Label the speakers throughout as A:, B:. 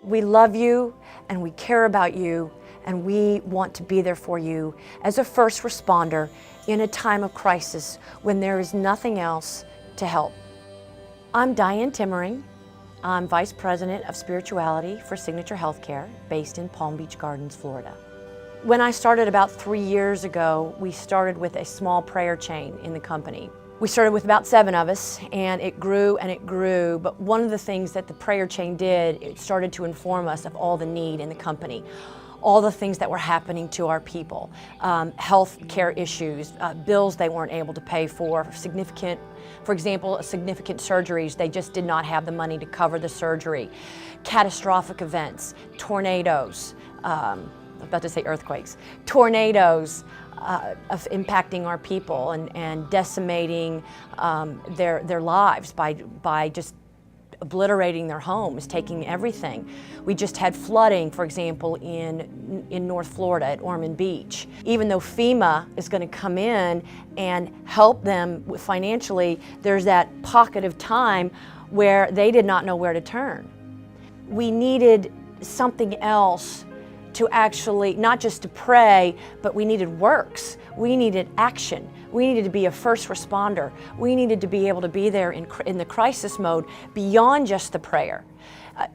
A: We love you and we care about you, and we want to be there for you as a first responder in a time of crisis when there is nothing else to help. I'm Dianne Timmering. I'm Vice President of Spirituality for Signature Healthcare, based in Palm Beach Gardens, Florida. When I started about 3 years ago, we started with a small prayer chain in the company. We started with about 7 of us, and it grew and it grew, but one of the things that the prayer chain did, it started to inform us of all the need in the company, all the things that were happening to our people, health care issues, bills they weren't able to pay for example, significant surgeries, they just did not have the money to cover the surgery, catastrophic events, tornadoes, I'm about to say earthquakes, tornadoes, impacting our people and decimating their lives by just obliterating their homes, taking everything. We just had flooding, for example, in North Florida at Ormond Beach. Even though FEMA is going to come in and help them financially, there's that pocket of time where they did not know where to turn. We needed something else to actually, not just to pray, but we needed works. We needed action. We needed to be a first responder. We needed to be able to be there in the crisis mode beyond just the prayer.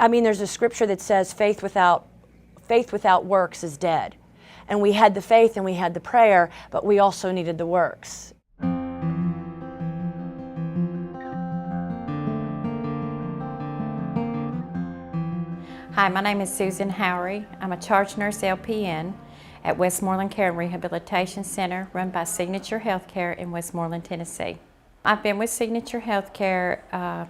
A: I mean, there's a scripture that says faith without works is dead. And we had the faith and we had the prayer, but we also needed the works.
B: Hi, my name is Susan Howery. I'm a charge nurse LPN at Westmoreland Care and Rehabilitation Center run by Signature Healthcare in Westmoreland, Tennessee. I've been with Signature Healthcare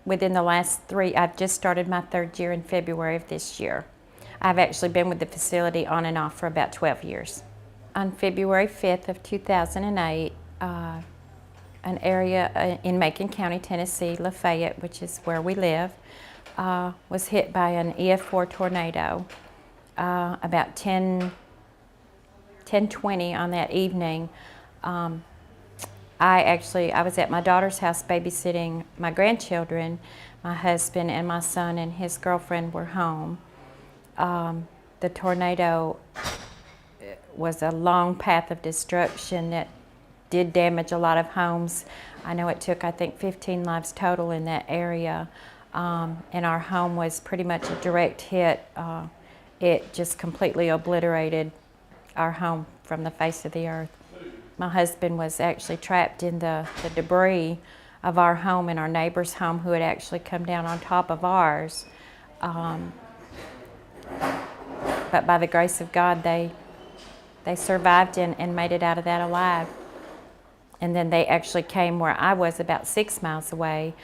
B: within the last 3, I've just started my 3rd year in February of this year. I've actually been with the facility on and off for about 12 years. On February 5th of 2008, an area in Macon County, Tennessee, Lafayette, which is where we live, was hit by an EF4 tornado about 10:20 on that evening. I was at my daughter's house babysitting my grandchildren. My husband and my son and his girlfriend were home. The tornado was a long path of destruction that did damage a lot of homes. I know it took, I think, 15 lives total in that area. And our home was pretty much a direct hit. It just completely obliterated our home from the face of the earth. My husband was actually trapped in the debris of our home and our neighbor's home, who had actually come down on top of ours. But by the grace of God, they survived and made it out of that alive. And then they actually came where I was, about 6 miles away,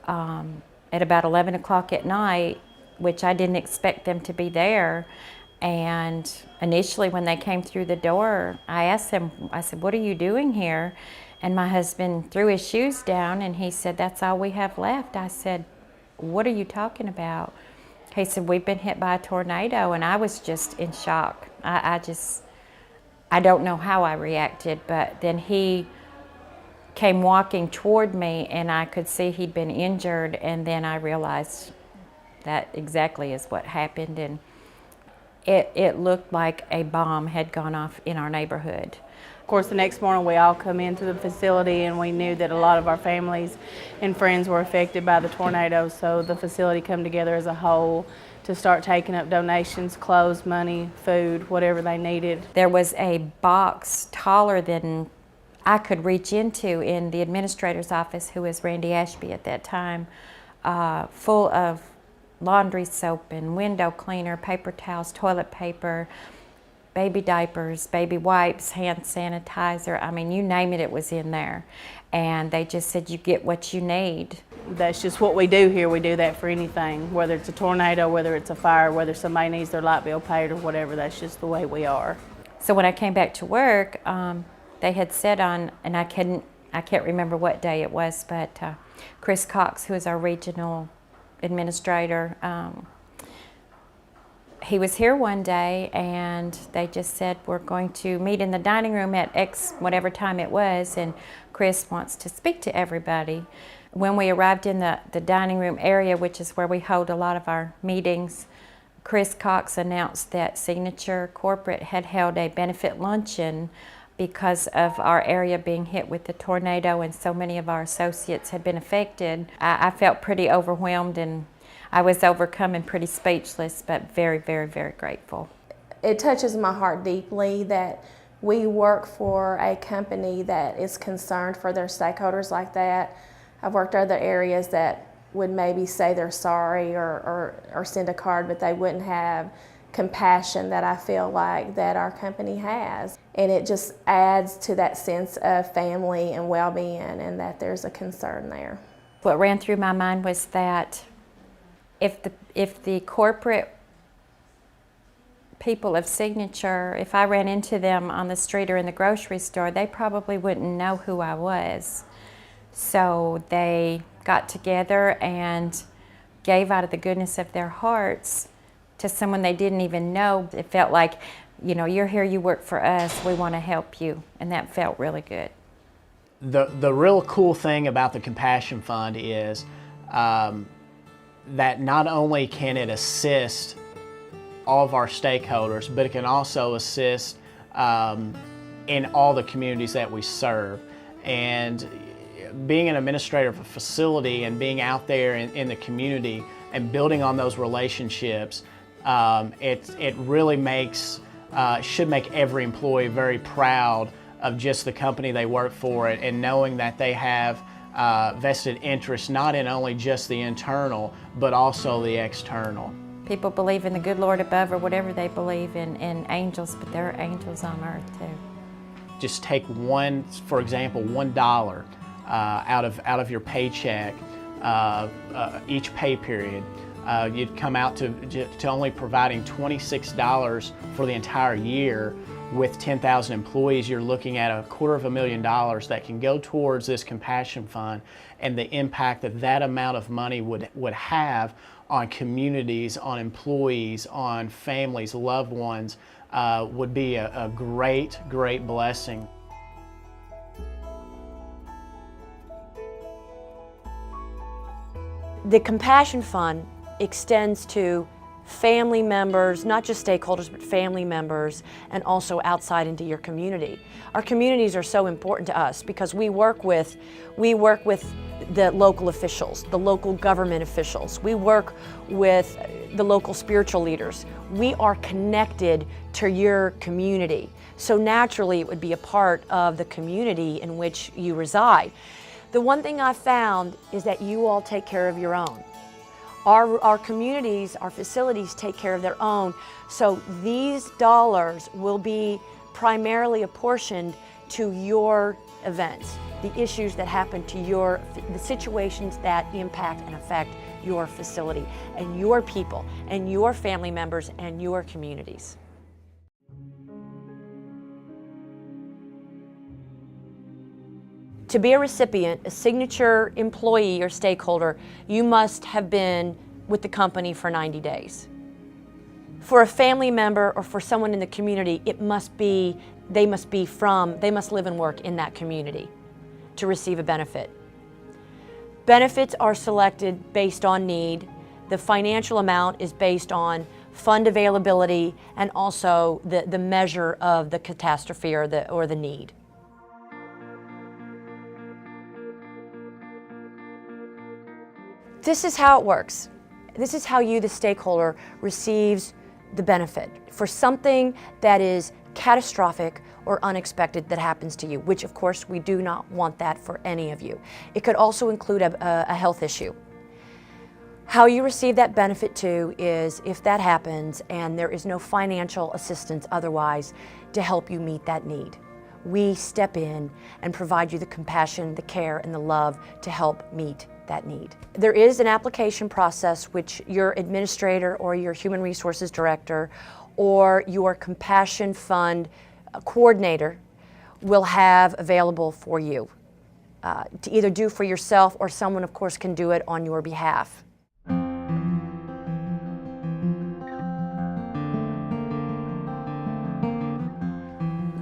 B: at about 11 o'clock at night, which I didn't expect them to be there. And initially when they came through the door, I asked them, I said, "What are you doing here?" And my husband threw his shoes down and he said, "That's all we have left." I said, "What are you talking about?" He said, "We've been hit by a tornado." And I was just in shock. I don't know how I reacted, but then he came walking toward me and I could see he'd been injured, and then I realized that exactly is what happened, and it looked like a bomb had gone off in our neighborhood.
C: Of course, the next morning we all come into the facility and we knew that a lot of our families and friends were affected by the tornado, so the facility come together as a whole to start taking up donations, clothes, money, food, whatever they needed.
B: There was a box taller than I could reach into in the administrator's office, who was Randy Ashby at that time, full of laundry soap and window cleaner, paper towels, toilet paper, baby diapers, baby wipes, hand sanitizer. I mean, you name it, it was in there. And they just said, "You get what you need."
C: That's just what we do here. We do that for anything, whether it's a tornado, whether it's a fire, whether somebody needs their light bill paid or whatever. That's just the way we are.
B: So when I came back to work, they had said on, and I can't remember what day it was, but Chris Cox, who is our regional administrator, he was here one day and they just said, "We're going to meet in the dining room at X whatever time it was, and Chris wants to speak to everybody." When we arrived in the dining room area, which is where we hold a lot of our meetings, Chris Cox announced that Signature Corporate had held a benefit luncheon because of our area being hit with the tornado and so many of our associates had been affected. I felt pretty overwhelmed, and I was overcome and pretty speechless, but very, very, very grateful.
D: It touches my heart deeply that we work for a company that is concerned for their stakeholders like that. I've worked other areas that would maybe say they're sorry or send a card, but they wouldn't have compassion that I feel like that our company has. And it just adds to that sense of family and well-being, and that there's a concern there.
B: What ran through my mind was that if the corporate people of Signature, if I ran into them on the street or in the grocery store, they probably wouldn't know who I was. So they got together and gave out of the goodness of their hearts to someone they didn't even know. It felt like, you know, you're here, you work for us, we want to help you, and that felt really good.
E: The real cool thing about the Compassion Fund is that not only can it assist all of our stakeholders, but it can also assist in all the communities that we serve. And being an administrator of a facility and being out there in the community and building on those relationships, it really should make every employee very proud of just the company they work for, and knowing that they have vested interest not in only just the internal, but also the external.
B: People believe in the good Lord above, or whatever they believe in angels, but there are angels on earth too.
E: Just take for example, $1 out of your paycheck each pay period. You'd come out to only providing $26 for the entire year. With 10,000 employees, you're looking at $250,000 that can go towards this Compassion Fund, and the impact that amount of money would have on communities, on employees, on families, loved ones, would be a great, great blessing.
A: The Compassion Fund extends to family members, not just stakeholders, but family members, and also outside into your community. Our communities are so important to us because we work with the local officials, the local government officials. We work with the local spiritual leaders. We are connected to your community. So naturally, it would be a part of the community in which you reside. The one thing I've found is that you all take care of your own. Our communities, our facilities take care of their own. So these dollars will be primarily apportioned to your events, the issues that happen to the situations that impact and affect your facility and your people and your family members and your communities. To be a recipient, a Signature employee or stakeholder, you must have been with the company for 90 days. For a family member or for someone in the community, they must live and work in that community to receive a benefit. Benefits are selected based on need. The financial amount is based on fund availability and also the measure of the catastrophe or the need. This is how it works. This is how you, the stakeholder, receives the benefit for something that is catastrophic or unexpected that happens to you, which of course we do not want that for any of you. It could also include a health issue. How you receive that benefit too is if that happens and there is no financial assistance otherwise to help you meet that need. We step in and provide you the compassion, the care, and the love to help meet that need. There is an application process which your administrator or your human resources director or your Compassion Fund coordinator will have available for you to either do for yourself, or someone of course can do it on your behalf.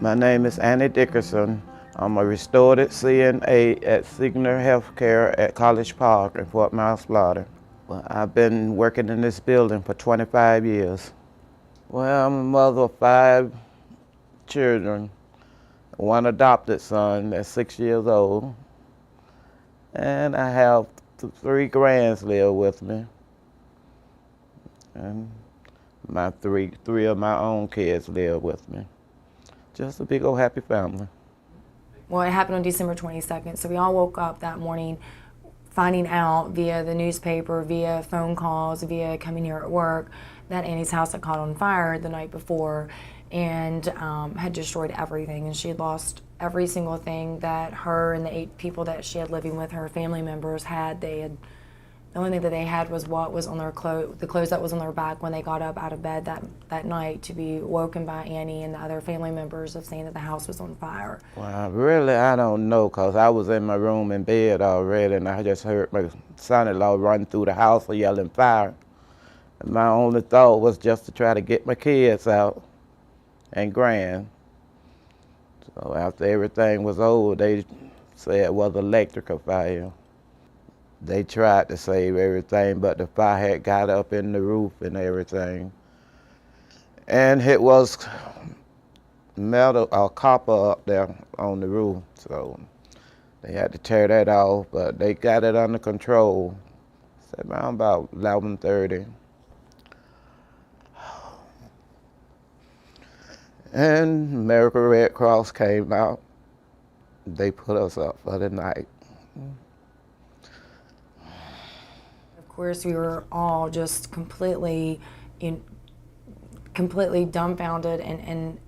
F: My name is Annie Dickerson. I'm a restorative CNA at Signature Healthcare at College Park in Fort Myers, Florida. Well, I've been working in this building for 25 years. Well, I'm a mother of 5 children, one adopted son that's 6 years old, and I have 3 grands live with me, and my three of my own kids live with me. Just a big old happy family.
G: Well, it happened on December 22nd, so we all woke up that morning finding out via the newspaper, via phone calls, via coming here at work, that Annie's house had caught on fire the night before and had destroyed everything. And she had lost every single thing that her and the 8 people that she had living with her, family members, had. The only thing that they had was what was on their clothes, the clothes that was on their back when they got up out of bed that night, to be woken by Annie and the other family members of saying that the house was on fire.
F: Well, really, I don't know, because I was in my room in bed already, and I just heard my son-in-law run through the house yelling fire. And my only thought was just to try to get my kids out and grand. So after everything was over, they said it was electrical fire. They tried to save everything, but the fire had got up in the roof and everything. And it was metal or copper up there on the roof, so they had to tear that off, but they got it under control. It's around about 11:30. And American Red Cross came out. They put us up for the night.
G: Of course, we were all just completely dumbfounded and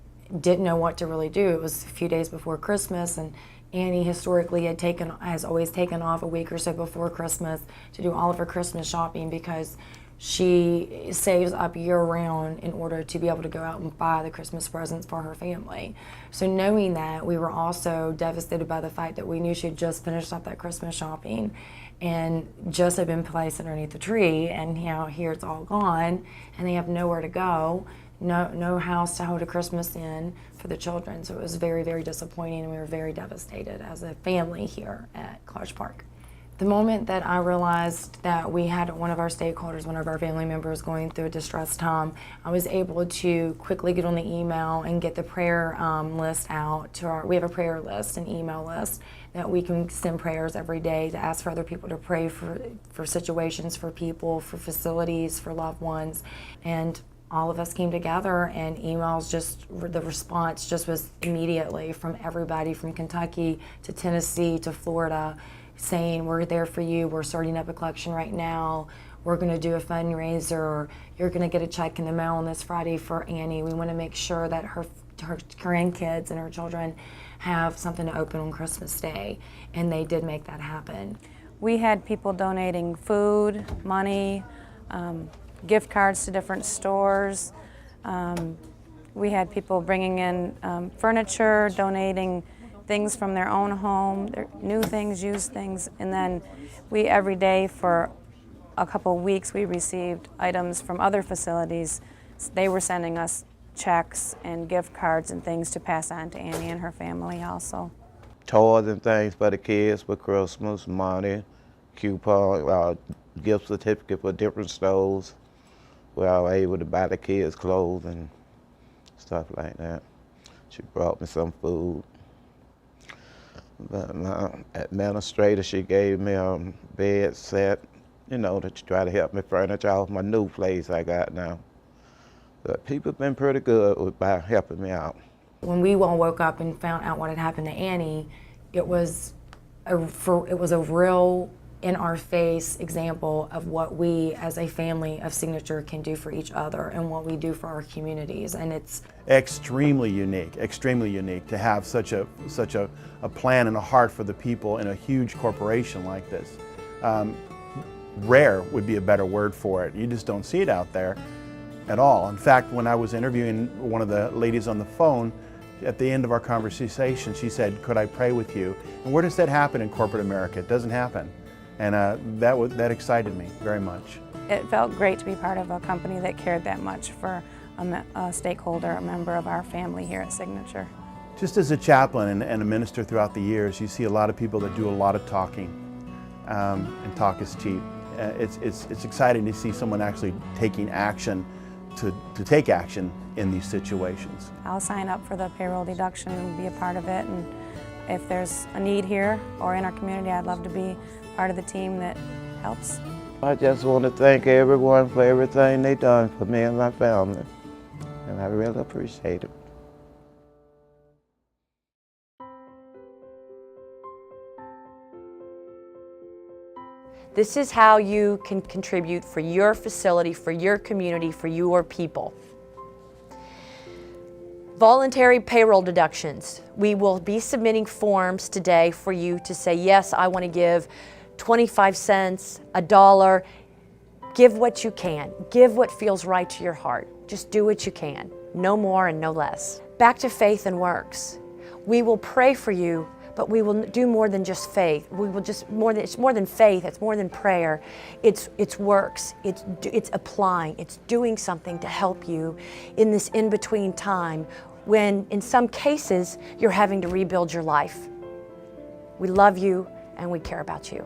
G: didn't know what to really do. It was a few days before Christmas, and Annie historically has always taken off a week or so before Christmas to do all of her Christmas shopping, because she saves up year-round in order to be able to go out and buy the Christmas presents for her family. So knowing that, we were also devastated by the fact that we knew she had just finished up that Christmas shopping and just had been placed underneath the tree, and here it's all gone, and they have nowhere to go, no house to hold a Christmas in for the children. So it was very, very disappointing, and we were very devastated as a family here at College Park. The moment that I realized that we had one of our stakeholders, one of our family members, going through a distress time, I was able to quickly get on the email and get the prayer list out to we have a prayer list, an email list, that we can send prayers every day to ask for other people to pray for situations, for people, for facilities, for loved ones. And all of us came together, and emails, the response just was immediately from everybody from Kentucky to Tennessee to Florida, saying, we're there for you, we're starting up a collection right now, we're going to do a fundraiser, you're going to get a check in the mail on this Friday for Annie. We want to make sure that her grandkids and her children have something to open on Christmas Day, and they did make that happen.
H: We had people donating food, money, gift cards to different stores. We had people bringing in furniture, donating things from their own home, their new things, used things, and then we, every day for a couple weeks, we received items from other facilities. They were sending us checks and gift cards and things to pass on to Annie and her family also.
F: Toys and things for the kids for Christmas, money, coupon, gift certificate for different stores where I was able to buy the kids clothes and stuff like that. She brought me some food. But my administrator, she gave me a bed set, to try to help me furnish off my new place I got now. But people have been pretty good by helping me out.
G: When we all woke up and found out what had happened to Annie, it was a real in-our-face example of what we as a family of Signature can do for each other and what we do for our communities. And it's
I: extremely unique to have such a plan and a heart for the people in a huge corporation like this. Rare would be a better word for it. You just don't see it out there at all. In fact, when I was interviewing one of the ladies on the phone, at the end of our conversation, she said, "Could I pray with you?" And where does that happen in corporate America? It doesn't happen. And that excited me very much.
H: It felt great to be part of a company that cared that much for a stakeholder, a member of our family here at Signature.
I: Just as a chaplain and a minister throughout the years, you see a lot of people that do a lot of talking, and talk is cheap. It's exciting to see someone actually taking action to take action in these situations.
H: I'll sign up for the payroll deduction and be a part of it, and if there's a need here or in our community, I'd love to be part of the team that helps.
F: I just want to thank everyone for everything they've done for me and my family, and I really appreciate it.
A: This is how you can contribute for your facility, for your community, for your people. Voluntary payroll deductions. We will be submitting forms today for you to say, yes, I want to give 25 cents, $1. Give what you can. Give what feels right to your heart. Just do what you can. No more and no less. Back to faith and works. We will pray for you, but we will do more than just faith. We will just it's more than faith, it's more than prayer. It's works, it's applying, it's doing something to help you in this in-between time when in some cases you're having to rebuild your life. We love you and we care about you.